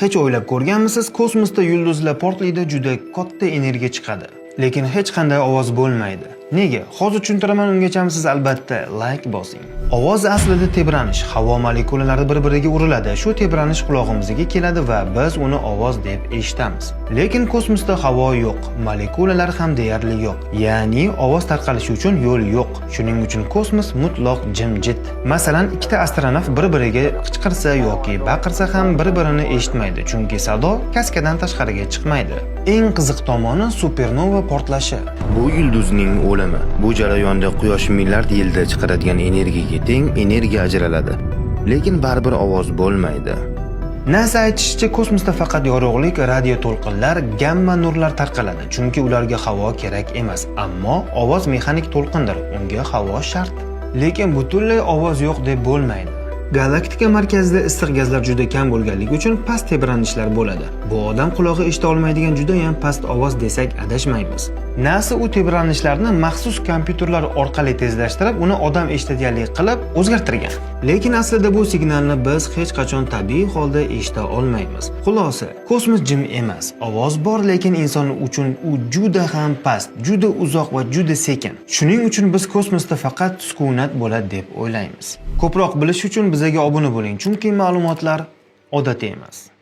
Hech o'ylab ko'rganmisiz, kosmosda yulduzlar portlaydi, juda katta energiya chiqadi. Lekin hech qanday ovoz bo'lmaydi. Nega? Hozir tushuntiraman, ungacha siz albatta like bosing. Ovoz aslida tebranish. Havo molekulalari bir-biriga uriladi. Shu tebranish qulog'imizga keladi va biz uni ovoz deb eshitamiz. Lekin kosmosda havo yo'q, molekulalar ham deyarli yo'q. Ya'ni ovoz tarqalishi uchun yo'l yo'q. Shuning uchun kosmos mutlaq jimjit. Masalan, ikkita astronavt bir-biriga qichqirsa yoki baqirsa ham bir-birini eshitmaydi, chunki sado kaskadan tashqariga chiqmaydi. Eng qiziq tomoni supernova portlashi. Bu yulduzning o'limi. Bu jarayonda quyosh milliard yilda chiqaradigan energiyaga teng energiya ajraladi. Lekin baribir ovoz bo'lmaydi. NASA aytishicha, kosmosda faqat yorug'lik, radio to'lqinlar, gamma nurlar tarqaladi, chunki ularga havo kerak emas. Ammo ovoz mexanik to'lqindir, unga havo shart. Lekin butunlay ovoz yo'q deb bo'lmaydi. Galaktika markazida issiq gazlar juda kam bo'lganligi uchun past tebranishlar bo'ladi. Bu odam qulog'i eshita olmaydigan juda ham past ovoz desak adashmaymiz. NASA u tebranishlarni maxsus kompyuterlar orqali tezlashtirib, uni odam eshitadiganlik qilib o'zgartirgan. Lekin aslida bu signalni biz hech qachon tabiiy holda eshita olmaymiz. Xulosa, kosmos jim emas. Ovoz bor, lekin inson uchun u juda ham past, juda uzoq va juda sekin. Shuning uchun biz kosmosda faqat sukunat bo'ladi deb o'ylaymiz. Ko'proq bilish uchun bizga obuna bo'ling, chunki ma'lumotlar odatiy emas.